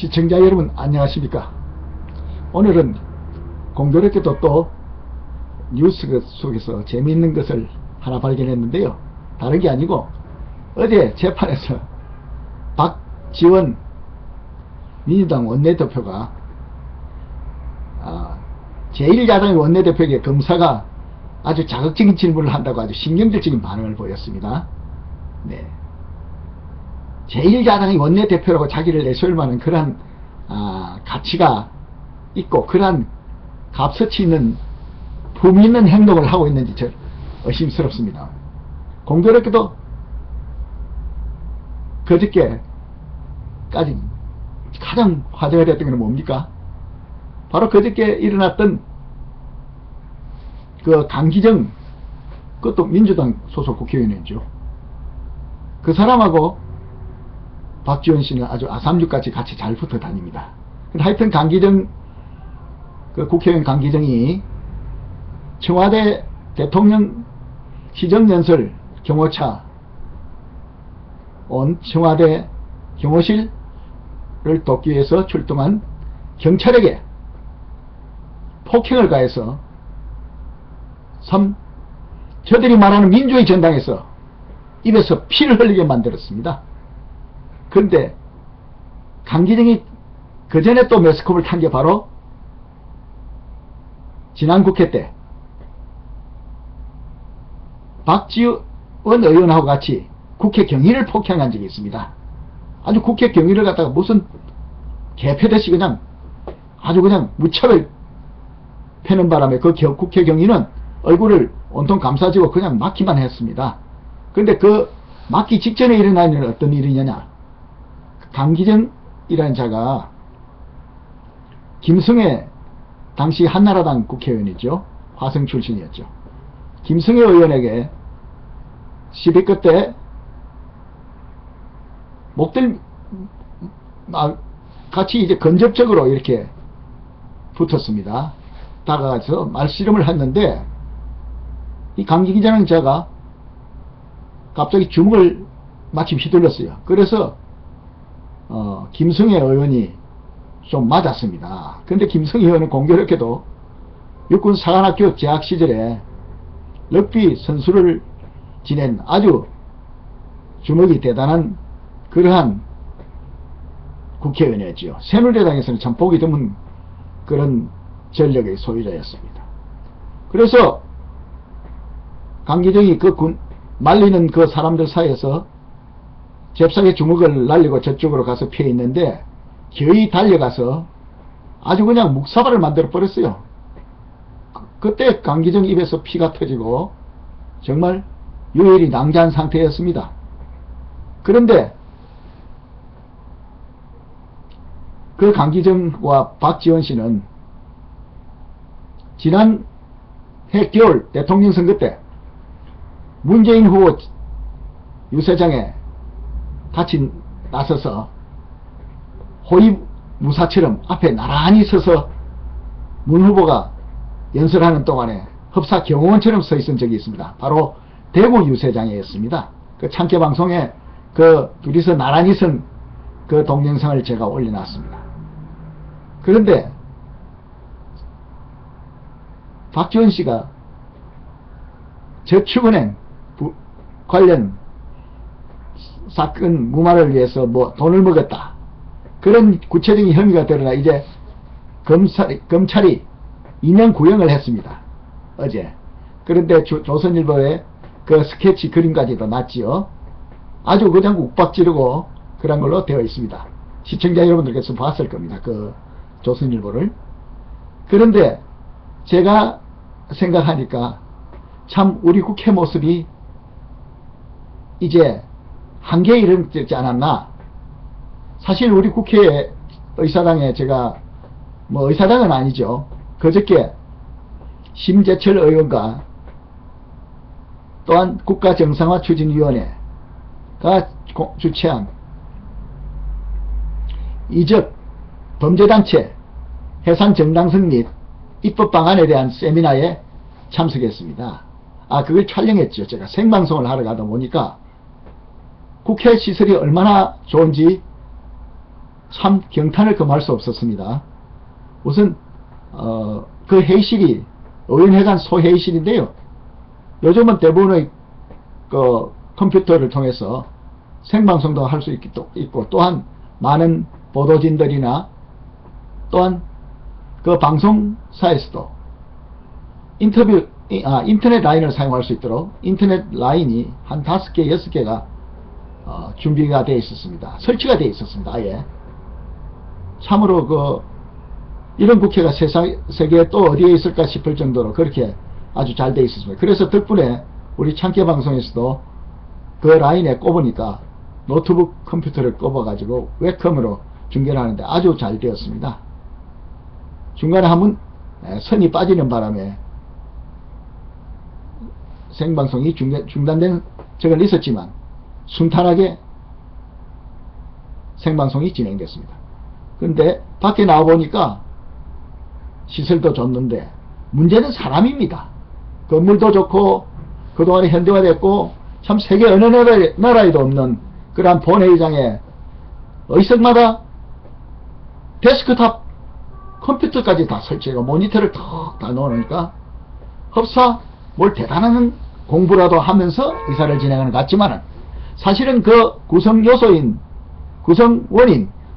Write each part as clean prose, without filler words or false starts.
시청자 여러분 안녕하십니까. 오늘은 공교롭게도 또 뉴스 속에서 재미있는 것을 하나 발견했는데요. 다른 게 아니고 어제 재판에서 박지원 민주당 원내대표가 제1야당의 원내대표에게 검사가 아주 자극적인 질문을 한다고 아주 신경질적인 반응을 보였습니다. 네. 제1야당의 원내대표라고 자기를 내세울 만한 그러한 가치가 있고 그러한 값어치 있는 품위 있는 행동을 하고 있는지 저 의심스럽습니다. 공교롭게도 그저께까지 가장 화제가 됐던 건 뭡니까? 바로 그저께 일어났던 그 강기정, 그것도 민주당 소속 국회의원이죠. 그 사람하고 박지원 씨는 아주 아삼육같이 같이 잘 붙어 다닙니다. 하여튼 강기정, 그 국회의원 강기정이 청와대 대통령 시정연설 경호차 온 청와대 경호실을 돕기 위해서 출동한 경찰에게 폭행을 가해서 저들이 말하는 민주의 전당에서 입에서 피를 흘리게 만들었습니다. 그런데 강기정이 그 전에 또 매스컵을 탄 게 바로 지난 국회 때 박지원 의원하고 같이 국회 경위를 폭행한 적이 있습니다. 아주 국회 경위를 갖다가 무슨 개패듯이 그냥 아주 그냥 무차별 패는 바람에 그 국회 경위는 얼굴을 온통 감싸지고 그냥 막기만 했습니다. 그런데 그 막기 직전에 일어난 일은 어떤 일이냐냐, 강기정이라는 자가 김승혜 당시 한나라당 국회의원이죠. 화성 출신이었죠. 김승혜 의원에게 시비 끝에 같이 이제 간접적으로 이렇게 붙었습니다. 다가가서 말씨름을 했는데 이 강기정이라는 자가 갑자기 주먹을 마침 휘둘렀어요. 그래서 김승혜 의원이 좀 맞았습니다. 그런데 김승혜 의원은 공교롭게도 육군 사관학교 재학 시절에 럭비 선수를 지낸 아주 주먹이 대단한 그러한 국회의원이었죠. 새누리당에서는 참 보기 드문 그런 전력의 소유자였습니다. 그래서 강기정이 말리는 그 사람들 사이에서 잽싸게 주먹을 날리고 저쪽으로 가서 피해 있는데 거의 달려가서 아주 그냥 묵사발을 만들어 버렸어요. 그때 강기정 입에서 피가 터지고 정말 유일히 낭자한 상태였습니다. 그런데 그 강기정과 박지원 씨는 지난 해 겨울 대통령 선거 때 문재인 후보 유세장에 같이 나서서 호위 무사처럼 앞에 나란히 서서 문 후보가 연설하는 동안에 흡사 경호원처럼 서 있은 적이 있습니다. 바로 대구 유세장이었습니다. 그 참깨 방송에 그 둘이서 나란히 선 그 동영상을 제가 올려놨습니다. 그런데 박지원 씨가 저축은행 관련 사건 무마를 위해서 뭐 돈을 먹었다, 그런 구체적인 혐의가 드러나 이제 검찰이 2년 구형을 했습니다. 어제. 그런데 조선일보에 그 스케치 그림까지도 났지요. 아주 그냥 욱박지르고 그런 걸로 되어 있습니다. 시청자 여러분들께서 봤을 겁니다. 그 조선일보를. 그런데 제가 생각하니까 참 우리 국회 모습이 이제 한계에 이르지 않았나. 사실 우리 국회 의사당에 제가 뭐 의사당은 아니죠. 그저께 심재철 의원과 또한 국가정상화추진위원회가 주최한 이적 범죄단체 해산정당성 및 입법방안에 대한 세미나에 참석했습니다. 그걸 촬영했죠. 제가 생방송을 하러 가다 보니까 국회 시설이 얼마나 좋은지 참 경탄을 금할 수 없었습니다. 우선 그 회의실이 의원회관 소회의실인데요. 요즘은 대부분의 그 컴퓨터를 통해서 생방송도 할 수 있고 또한 많은 보도진들이나 또한 그 방송사에서도 인터넷 라인을 사용할 수 있도록 인터넷 라인이 한 5개, 6개가 준비가 되어 있었습니다. 설치가 되어 있었습니다. 아예. 참으로 이런 국회가 세계에 또 어디에 있을까 싶을 정도로 그렇게 아주 잘 되어 있었습니다. 그래서 덕분에 우리 창계 방송에서도 그 라인에 꼽으니까 노트북 컴퓨터를 꼽아가지고 웹컴으로 중계를 하는데 아주 잘 되었습니다. 중간에 한번 선이 빠지는 바람에 생방송이 중단된 적은 있었지만 순탄하게 생방송이 진행됐습니다. 그런데 밖에 나와보니까 시설도 좋는데 문제는 사람입니다. 건물도 좋고 그동안에 현대화됐고 참 세계 어느 나라에도 없는 그러한 본회의장에 의석마다 데스크탑 컴퓨터까지 다 설치하고 모니터를 다 넣어놓으니까 흡사 뭘 대단한 공부라도 하면서 의사를 진행하는 것 같지만은 사실은 그 구성원인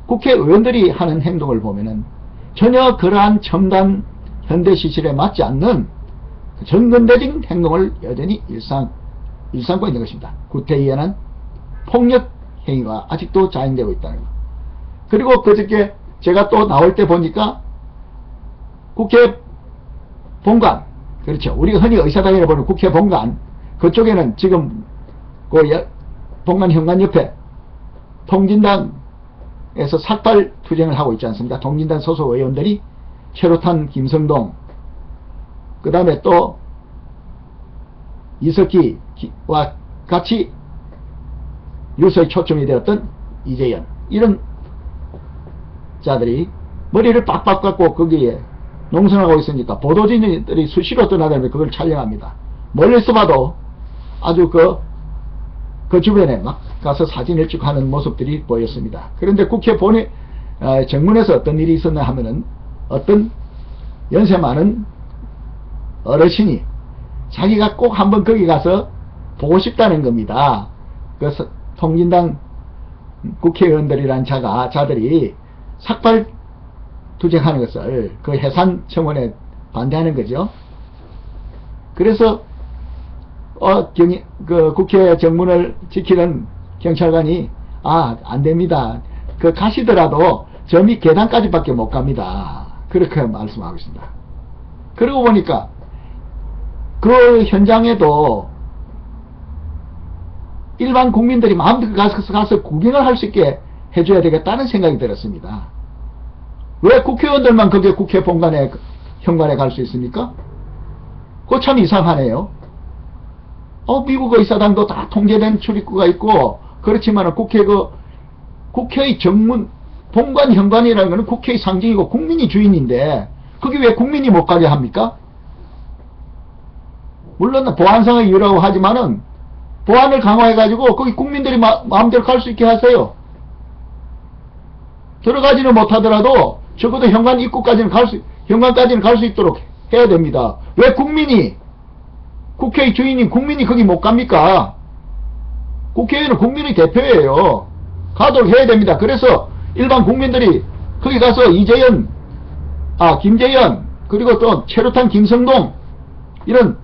국회의원들이 하는 행동을 보면은 전혀 그러한 첨단 현대 시설에 맞지 않는 전근대적인 행동을 여전히 일삼고 있는 것입니다. 구태의연한 폭력 행위가 아직도 자행되고 있다는 것. 그리고 그저께 제가 또 나올 때 보니까 국회 본관, 그렇죠. 우리가 흔히 의사당이라 보는 국회 본관, 그쪽에는 지금 그 본관 현관 옆에 통진당에서 삭발 투쟁을 하고 있지 않습니까? 통진당 소속 의원들이 최루탄, 김성동, 그 다음에 또 이석기와 같이 유서에 초청이 되었던 이재현, 이런 자들이 머리를 빡빡 깎고 거기에 농성하고 있으니까 보도진들이 수시로 떠나다니면 그걸 촬영합니다. 멀리서 봐도 아주 그 주변에 막 가서 사진을 찍고 하는 모습들이 보였습니다. 그런데 국회 정문에서 어떤 일이 있었나 하면은 어떤 연세 많은 어르신이 자기가 꼭 한번 거기 가서 보고 싶다는 겁니다. 그래서 통진당 국회의원들이란 자들이 삭발 투쟁하는 것을 그 해산 청원에 반대하는 거죠. 그래서 그 국회 정문을 지키는 경찰관이 안됩니다. 그 가시더라도 저 밑 계단까지밖에 못 갑니다. 그렇게 말씀하고 있습니다. 그러고 보니까 그 현장에도 일반 국민들이 마음대로 가서 구경을 할 수 있게 해줘야 되겠다는 생각이 들었습니다. 왜 국회의원들만 그게 국회 본관에 현관에 갈 수 있습니까? 그거 참 이상하네요. 미국 의사당도 다 통제된 출입구가 있고 그렇지만 국회의 정문 본관 현관이라는 것은 국회의 상징이고 국민이 주인인데 거기 왜 국민이 못 가게 합니까? 물론 보안상의 이유라고 하지만은 보안을 강화해 가지고 거기 국민들이 마음대로 갈 수 있게 하세요. 들어가지는 못하더라도 적어도 현관 입구까지는 현관까지는 갈 수 있도록 해야 됩니다. 왜 국회의 주인인 국민이 거기 못 갑니까? 국회의원은 국민의 대표예요. 가도록 해야 됩니다. 그래서 일반 국민들이 거기 가서 김재현, 그리고 또 최루탄, 김성동, 이런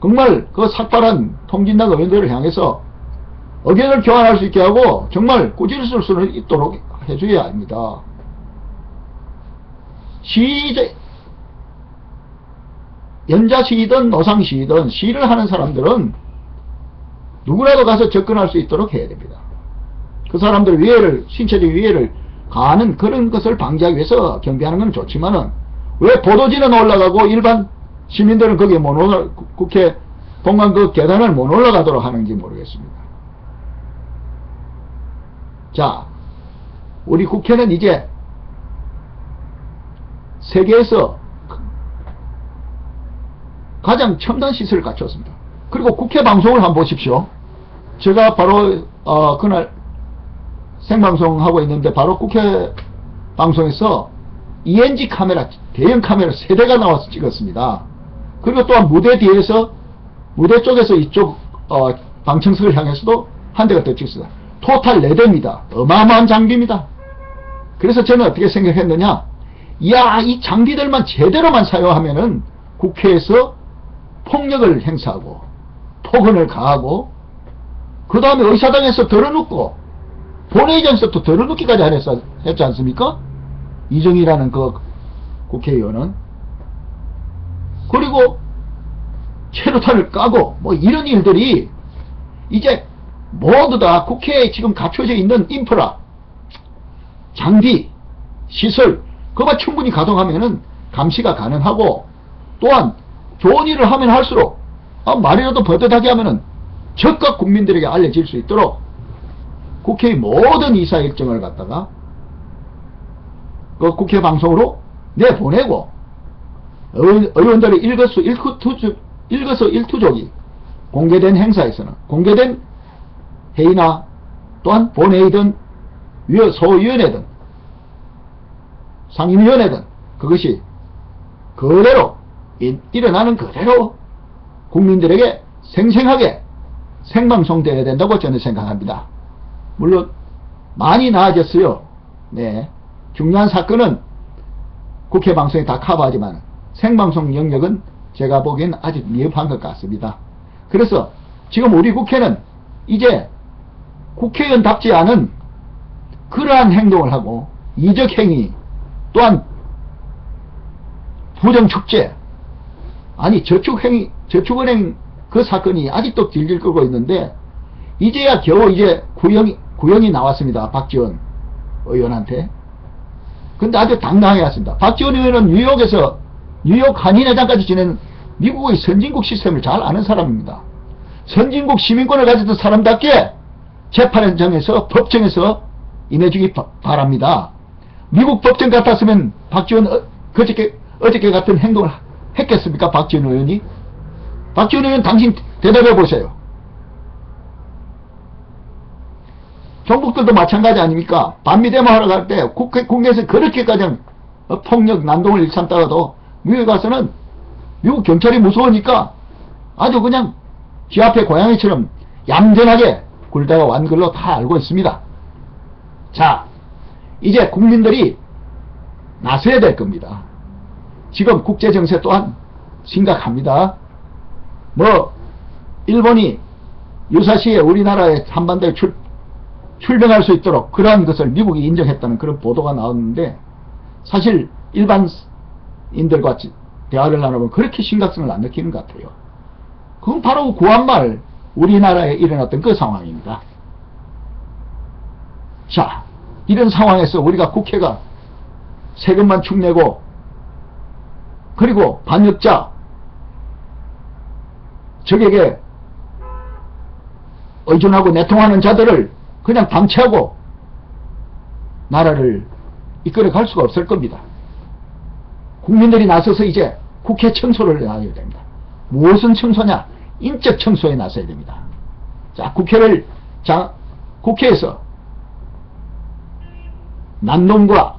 정말 그 삭발한 통진당 의원들을 향해서 의견을 교환할 수 있게 하고 정말 꾸짖을 수 있도록 해줘야 합니다. 연좌 시위든 노상 시위든 시위를 하는 사람들은 누구라도 가서 접근할 수 있도록 해야 됩니다. 그 사람들 신체적 위해를 가하는 그런 것을 방지하기 위해서 경비하는 건 좋지만은 왜 보도진은 올라가고 일반 시민들은 거기에 국회 본관 그 계단을 못 올라가도록 하는지 모르겠습니다. 자, 우리 국회는 이제 세계에서 가장 첨단 시설을 갖췄습니다. 그리고 국회 방송을 한번 보십시오. 제가 바로 그날 생방송하고 있는데 바로 국회 방송에서 ENG 카메라, 대형 카메라 3대가 나와서 찍었습니다. 그리고 또한 무대 뒤에서, 무대 쪽에서 이쪽 방청석을 향해서도 한 대가 더 찍었습니다. 토탈 4대입니다. 어마어마한 장비입니다. 그래서 저는 어떻게 생각했느냐, 이야, 이 장비들만 제대로만 사용하면은 국회에서 폭력을 행사하고 폭언을 가하고 그 다음에 의사당에서 덜어눕고 본회의장에서 또 덜어눕기까지 했지 않습니까? 이정희라는 그 국회의원은. 그리고 최루탄을 까고 뭐 이런 일들이 이제 모두 다 국회에 지금 갖춰져 있는 인프라, 장비, 시설, 그것만 충분히 가동하면은 감시가 가능하고, 또한 좋은 일을 하면 할수록 말이라도 버젓하게 하면은 적극 국민들에게 알려질 수 있도록 국회의 모든 이사 일정을 갖다가 그 국회 방송으로 내보내고, 의원들의 일거수일투족이 공개된 행사에서는, 공개된 회의나 또한 본회의든 소위원회든 상임위원회든 그것이 그대로 일어나는 그대로 국민들에게 생생하게 생방송되어야 된다고 저는 생각합니다. 물론 많이 나아졌어요. 네, 중요한 사건은 국회 방송에 다 커버하지만 생방송 영역은 제가 보기엔 아직 미흡한 것 같습니다. 그래서 지금 우리 국회는 이제 국회의원답지 않은 그러한 행동을 하고, 이적행위, 또한 부정축제, 아니 저축은행 그 사건이 아직도 길길 끌고 있는데, 이제야 겨우 이제 구형이 나왔습니다. 박지원 의원한테. 근데 아주 당당하게 왔습니다. 박지원 의원은 뉴욕 한인회장까지 지낸 미국의 선진국 시스템을 잘 아는 사람입니다. 선진국 시민권을 가졌던 사람답게 재판정에서, 법정에서 임해주기 바랍니다. 미국 법정 같았으면 박지원 어저께 같은 행동을 했겠습니까? 박지원 의원이? 박지원 의원, 당신 대답해 보세요. 종북들도 마찬가지 아닙니까? 반미데모 하러 갈 때 국내에서 그렇게까지 폭력 난동을 일삼다가도 미국에 가서는 미국 경찰이 무서우니까 아주 그냥 쥐 앞에 고양이처럼 얌전하게 굴다가 완글로 다 알고 있습니다. 자, 이제 국민들이 나서야 될 겁니다. 지금 국제정세 또한 심각합니다. 뭐 일본이 유사시에 우리나라의 한반도에 출병할 수 있도록 그러한 것을 미국이 인정했다는 그런 보도가 나왔는데, 사실 일반인들과 대화를 나누면 그렇게 심각성을 안 느끼는 것 같아요. 그건 바로 구한말 우리나라에 일어났던 그 상황입니다. 자, 이런 상황에서 우리가 국회가 세금만 축내고, 그리고 반역자, 적에게 의존하고 내통하는 자들을 그냥 방치하고 나라를 이끌어 갈 수가 없을 겁니다. 국민들이 나서서 이제 국회 청소를 해야 됩니다. 무엇은 청소냐? 인적 청소에 나서야 됩니다. 자, 국회에서 난동과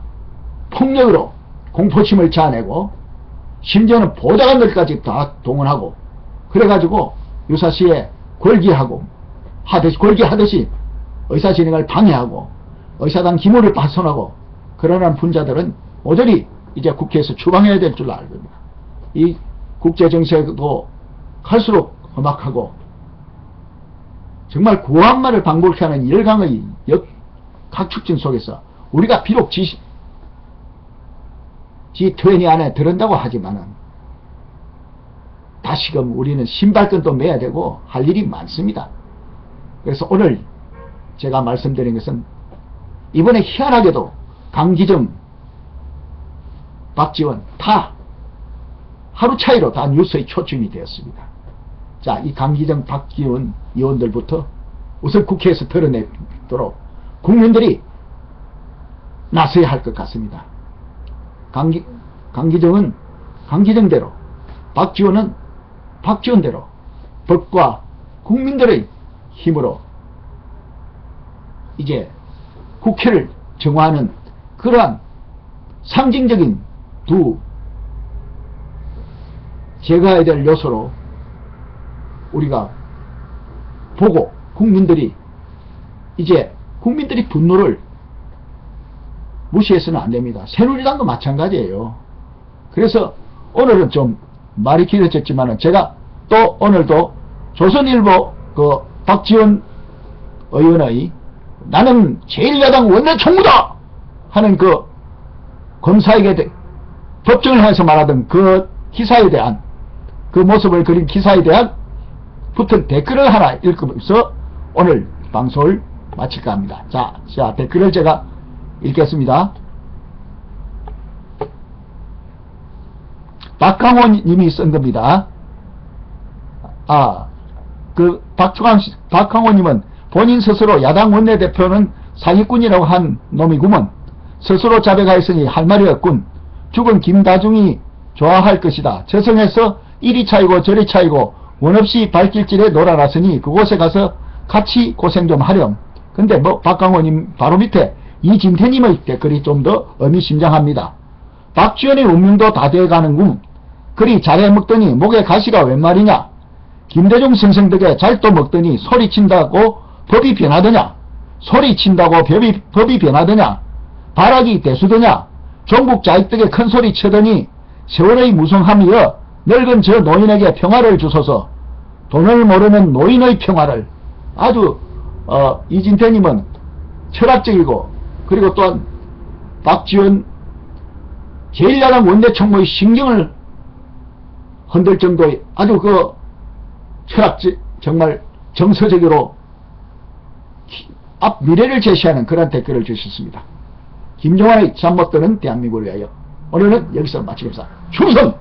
폭력으로 공포심을 자아내고, 심지어는 보좌관들까지 다 동원하고, 그래가지고 유사시에 골기하듯이 의사진행을 방해하고 의사당 기물을 파손하고, 그러한 분자들은 모조리 이제 국회에서 추방해야 될 줄 알겁니다. 이 국제정세도 갈수록 험악하고 정말 구한말을 방불케 하는 열강의 각축진 속에서 우리가 비록 G20 안에 들은다고 하지만은 다시금 우리는 신발끈도 매야 되고 할 일이 많습니다. 그래서 오늘 제가 말씀드린 것은, 이번에 희한하게도 강기정, 박지원 다 하루 차이로 다 뉴스에 초점이 되었습니다. 자, 이 강기정, 박지원 의원들부터 우선 국회에서 드러내도록 국민들이 나서야 할 것 같습니다. 강기정은 강기정대로, 박지원은 박지원대로 법과 국민들의 힘으로 이제 국회를 정화하는 그러한 상징적인 두 제거해야 될 요소로 우리가 보고 국민들이 이제 국민들이 분노를 무시해서는 안 됩니다. 새누리당도 마찬가지예요. 그래서 오늘은 좀 말이 길어졌지만은 제가 또 오늘도 조선일보 그 박지원 의원의 나는 제1야당 원내총무다 하는 그 검사에게 법정을 향해서 말하던 그 기사에 대한 그 모습을 그린 기사에 대한 붙은 댓글을 하나 읽으면서 오늘 방송을 마칠까 합니다. 자, 댓글을 제가 읽겠습니다. 박강호 님이 쓴 겁니다. 박강호 님은 본인 스스로 야당 원내대표는 사기꾼이라고 한 놈이구먼. 스스로 자백하였으니 할 말이 없군. 죽은 김다중이 좋아할 것이다. 저승에서 이리 차이고 저리 차이고 원 없이 발길질에 놀아놨으니 그곳에 가서 같이 고생 좀 하렴. 근데 뭐 박강호님 바로 밑에 이진태님의 댓글이 좀 더 의미심장합니다. 박지원의 운명도 다 돼가는군. 그리 잘해 먹더니 목에 가시가 웬 말이냐. 김대중 선생 덕에 잘도 먹더니 소리친다고 법이 변하더냐. 소리친다고 법이 변하더냐. 발악이 대수더냐. 종북 자익 덕에 큰소리 쳐더니 세월의 무성함이여 늙은 저 노인에게 평화를 주소서. 돈을 모르는 노인의 평화를. 아주 이진태님은 철학적이고 그리고 또한 박지원 제1야당 원내총무의 신경을 흔들 정도의 아주 그 철학적 정말 정서적으로 앞 미래를 제시하는 그런 댓글을 주셨습니다. 김종환의 잠 못 드는 대한민국을 위하여 오늘은 여기서 마치겠습니다. 충성!